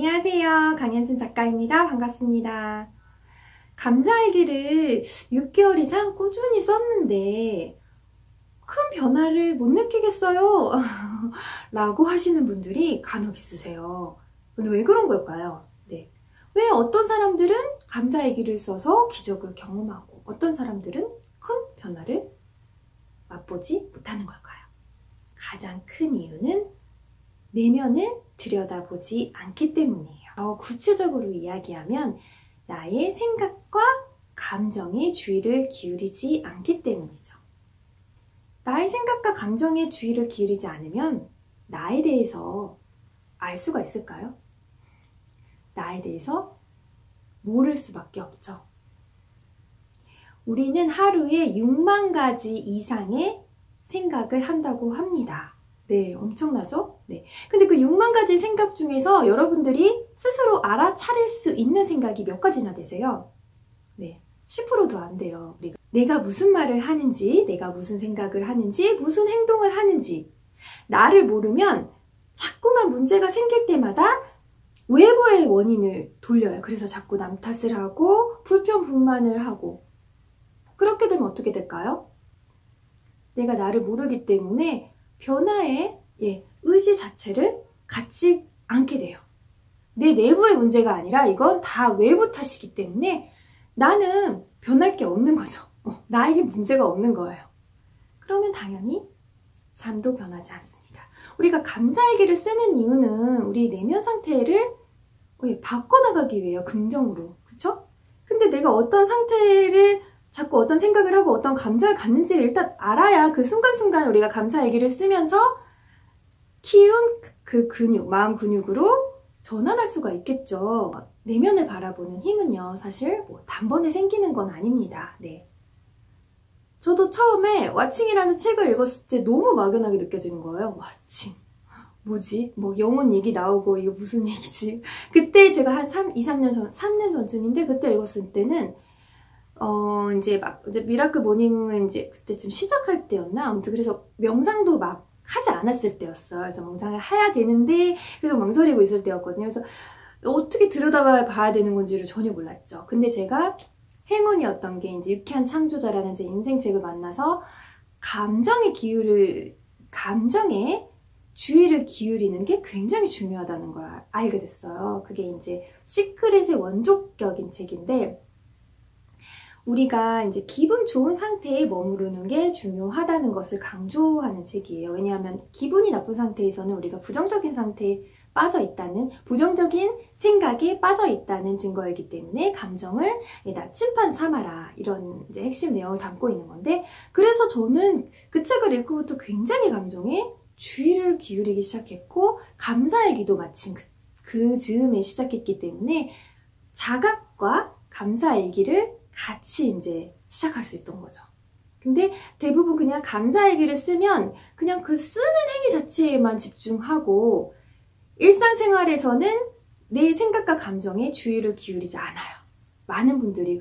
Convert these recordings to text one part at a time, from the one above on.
안녕하세요. 강현순 작가입니다. 반갑습니다. 감사일기를 6개월 이상 꾸준히 썼는데 큰 변화를 못 느끼겠어요. 라고 하시는 분들이 간혹 있으세요. 근데 왜 그런 걸까요? 네. 왜 어떤 사람들은 감사일기를 써서 기적을 경험하고 어떤 사람들은 큰 변화를 맛보지 못하는 걸까요? 가장 큰 이유는 내면을 들여다보지 않기 때문이에요. 더 구체적으로 이야기하면 나의 생각과 감정에 주의를 기울이지 않기 때문이죠. 나의 생각과 감정에 주의를 기울이지 않으면 나에 대해서 알 수가 있을까요? 나에 대해서 모를 수밖에 없죠. 우리는 하루에 6만 가지 이상의 생각을 한다고 합니다. 네, 엄청나죠? 네. 근데 그 6만 가지 생각 중에서 여러분들이 스스로 알아차릴 수 있는 생각이 몇 가지나 되세요? 네, 10%도 안 돼요. 내가 무슨 말을 하는지, 내가 무슨 생각을 하는지, 무슨 행동을 하는지 나를 모르면 자꾸만 문제가 생길 때마다 외부의 원인을 돌려요. 그래서 자꾸 남 탓을 하고 불평불만을 하고 그렇게 되면 어떻게 될까요? 내가 나를 모르기 때문에 변화의 의지 자체를 갖지 않게 돼요. 내 내부의 문제가 아니라 이건 다 외부 탓이기 때문에 나는 변할 게 없는 거죠. 나에게 문제가 없는 거예요. 그러면 당연히 삶도 변하지 않습니다. 우리가 감사일기를 쓰는 이유는 우리 내면 상태를 바꿔나가기 위해요. 긍정으로. 그쵸? 근데 내가 어떤 상태를 자꾸 어떤 생각을 하고 어떤 감정을 갖는지를 일단 알아야 그 순간순간 우리가 감사일기를 쓰면서 키운 그 근육, 마음 근육으로 전환할 수가 있겠죠. 내면을 바라보는 힘은요, 사실 단번에 생기는 건 아닙니다. 네. 저도 처음에 왓칭이라는 책을 읽었을 때 너무 막연하게 느껴지는 거예요. 왓칭. 뭐지? 영혼 얘기 나오고 이거 무슨 얘기지? 그때 제가 한 3년 전쯤인데 그때 읽었을 때는 이제 미라클 모닝을 이제 그때쯤 시작할 때였나? 아무튼 그래서 명상도 막 하지 않았을 때였어요. 그래서 명상을 해야 되는데, 그래서 망설이고 있을 때였거든요. 그래서 어떻게 들여다봐야 되는 건지를 전혀 몰랐죠. 근데 제가 행운이었던 게 이제 유쾌한 창조자라는 제 인생책을 만나서 감정에 주의를 기울이는 게 굉장히 중요하다는 걸 알게 됐어요. 그게 이제 시크릿의 원조격인 책인데, 우리가 이제 기분 좋은 상태에 머무르는 게 중요하다는 것을 강조하는 책이에요. 왜냐하면 기분이 나쁜 상태에서는 우리가 부정적인 상태에 빠져 있다는, 부정적인 생각에 빠져 있다는 증거이기 때문에 감정을 나침반 삼아라, 이런 이제 핵심 내용을 담고 있는 건데, 그래서 저는 그 책을 읽고부터 굉장히 감정에 주의를 기울이기 시작했고, 감사일기도 마침 그 즈음에 시작했기 때문에 자각과 감사일기를 같이 이제 시작할 수 있던 거죠. 근데 대부분 그냥 감사일기를 쓰면 그냥 그 쓰는 행위 자체에만 집중하고 일상생활에서는 내 생각과 감정에 주의를 기울이지 않아요. 많은 분들이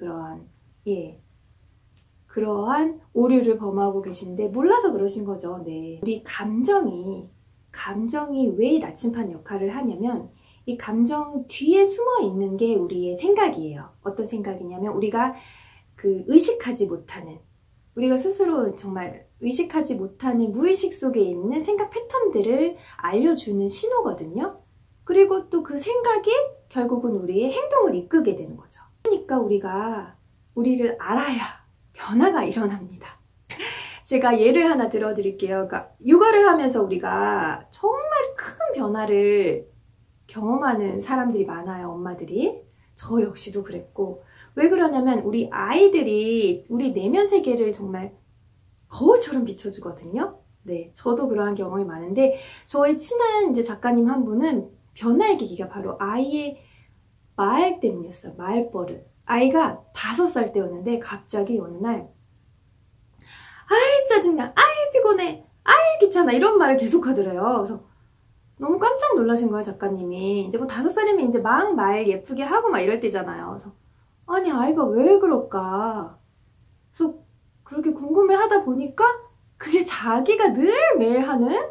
그러한 오류를 범하고 계신데 몰라서 그러신 거죠. 네. 우리 감정이 왜 나침반 역할을 하냐면 이 감정 뒤에 숨어 있는 게 우리의 생각이에요. 어떤 생각이냐면 우리가 의식하지 못하는, 우리가 스스로 정말 의식하지 못하는 무의식 속에 있는 생각 패턴들을 알려주는 신호거든요. 그리고 또 그 생각이 결국은 우리의 행동을 이끌게 되는 거죠. 그러니까 우리를 알아야 변화가 일어납니다. 제가 예를 하나 들어드릴게요. 그러니까 육아를 하면서 우리가 정말 큰 변화를 경험하는 사람들이 많아요. 엄마들이. 저 역시도 그랬고, 왜 그러냐면 우리 아이들이 우리 내면 세계를 정말 거울처럼 비춰주거든요. 네, 저도 그러한 경험이 많은데, 저희 친한 이제 작가님 한 분은 변화의 계기가 바로 아이의 말 때문이었어요. 말버릇. 아이가 5살 때였는데 갑자기 어느 날 아이 짜증나, 아이 피곤해, 아이 귀찮아, 이런 말을 계속 하더래요. 그래서 너무 깜짝 놀라신 거예요, 작가님이. 이제 5살이면 이제 막 말 예쁘게 하고 막 이럴 때잖아요. 그래서 아니, 아이가 왜 그럴까? 그래서 그렇게 궁금해 하다 보니까 그게 자기가 늘 매일 하는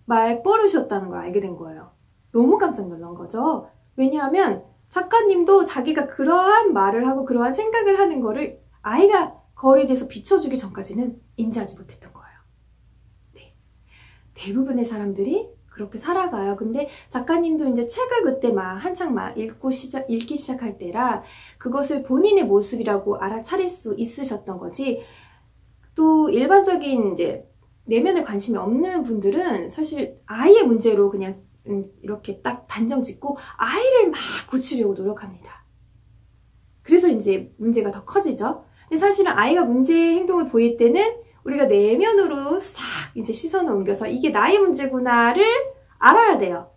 말버릇이었다는 걸 알게 된 거예요. 너무 깜짝 놀란 거죠. 왜냐하면 작가님도 자기가 그러한 말을 하고 그러한 생각을 하는 거를 아이가 거울에 대해서 비춰주기 전까지는 인지하지 못했던 거예요. 네. 대부분의 사람들이 그렇게 살아가요. 근데 작가님도 이제 책을 그때 막 한창 막 읽기 시작할 때라 그것을 본인의 모습이라고 알아차릴 수 있으셨던 거지. 또 일반적인 이제 내면에 관심이 없는 분들은 사실 아이의 문제로 그냥 이렇게 딱 단정 짓고 아이를 막 고치려고 노력합니다. 그래서 이제 문제가 더 커지죠. 근데 사실은 아이가 문제 행동을 보일 때는 우리가 내면으로 싹 이제 시선을 옮겨서 이게 나의 문제구나를 알아야 돼요.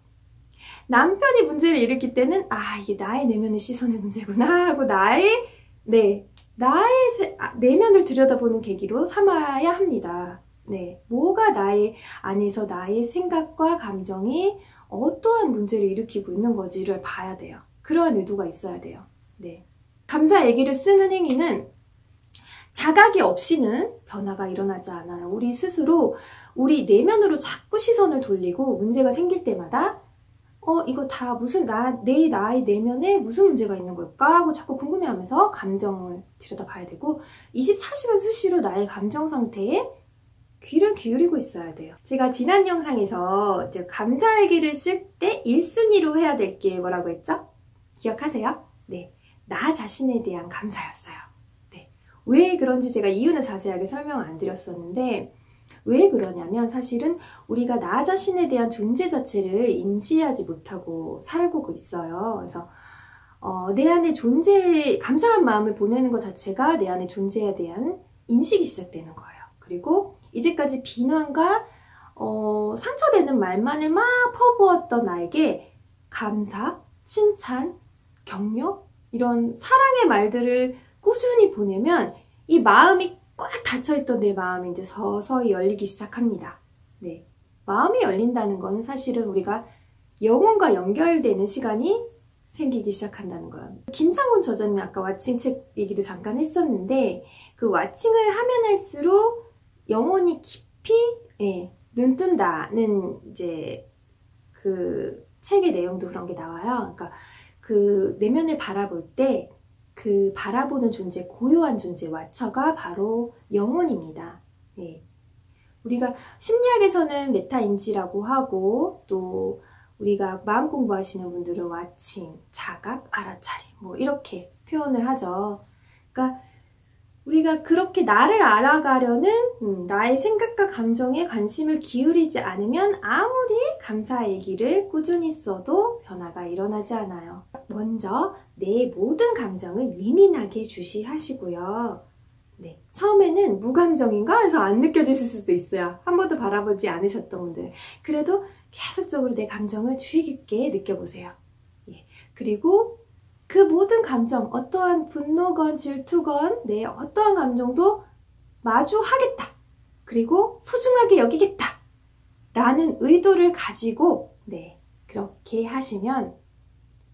남편이 문제를 일으킬 때는 아 이게 나의 내면의 시선의 문제구나 하고 나의 내면을 들여다보는 계기로 삼아야 합니다. 네, 뭐가 나의 안에서 나의 생각과 감정이 어떠한 문제를 일으키고 있는 건지를 봐야 돼요. 그러한 의도가 있어야 돼요. 네, 감사 일기를 쓰는 행위는 자각이 없이는 변화가 일어나지 않아요. 우리 스스로 우리 내면으로 자꾸 시선을 돌리고 문제가 생길 때마다 이거 다 무슨 나의 내면에 무슨 문제가 있는 걸까 하고 자꾸 궁금해하면서 감정을 들여다봐야 되고 24시간 수시로 나의 감정 상태에 귀를 기울이고 있어야 돼요. 제가 지난 영상에서 이제 감사일기를 쓸 때 1순위로 해야 될 게 뭐라고 했죠? 기억하세요? 네, 나 자신에 대한 감사였어요. 네, 왜 그런지 제가 이유는 자세하게 설명을 안 드렸었는데 왜 그러냐면 사실은 우리가 나 자신에 대한 존재 자체를 인지하지 못하고 살고 있어요. 그래서 내 안에 감사한 마음을 보내는 것 자체가 내 안에 존재에 대한 인식이 시작되는 거예요. 그리고 이제까지 비난과 상처되는 말만을 막 퍼부었던 나에게 감사, 칭찬, 격려 이런 사랑의 말들을 꾸준히 보내면 이 마음이 꽉 닫혀있던 내 마음이 이제 서서히 열리기 시작합니다. 네, 마음이 열린다는 건 사실은 우리가 영혼과 연결되는 시간이 생기기 시작한다는 거예요. 김상훈 저자님 아까 왓칭 책 얘기도 잠깐 했었는데 그 왓칭을 하면 할수록 영혼이 깊이 눈뜬다는 이제 그 책의 내용도 그런 게 나와요. 그러니까 그 내면을 바라볼 때 그 바라보는 존재, 고요한 존재, 와처가 바로 영혼입니다. 네. 우리가 심리학에서는 메타인지라고 하고 또 우리가 마음 공부하시는 분들은 와칭, 자각, 알아차림 뭐 이렇게 표현을 하죠. 그러니까 우리가 그렇게 나를 알아가려는 나의 생각과 감정에 관심을 기울이지 않으면 아무리 감사일기를 꾸준히 써도 변화가 일어나지 않아요. 먼저 내 모든 감정을 예민하게 주시하시고요. 네, 처음에는 무감정인가 해서 안 느껴지실 수도 있어요. 한 번도 바라보지 않으셨던 분들. 그래도 계속적으로 내 감정을 주의 깊게 느껴보세요. 예, 그리고 그 모든 감정, 어떠한 분노건 질투건 내 어떠한 감정도 마주하겠다. 그리고 소중하게 여기겠다. 라는 의도를 가지고 그렇게 하시면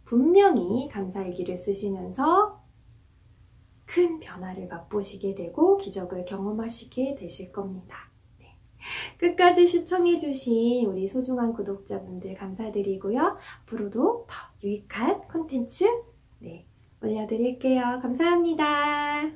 분명히 감사일기를 쓰시면서 큰 변화를 맛보시게 되고 기적을 경험하시게 되실 겁니다. 네. 끝까지 시청해주신 우리 소중한 구독자분들 감사드리고요. 앞으로도 더 유익한 콘텐츠 올려드릴게요. 감사합니다.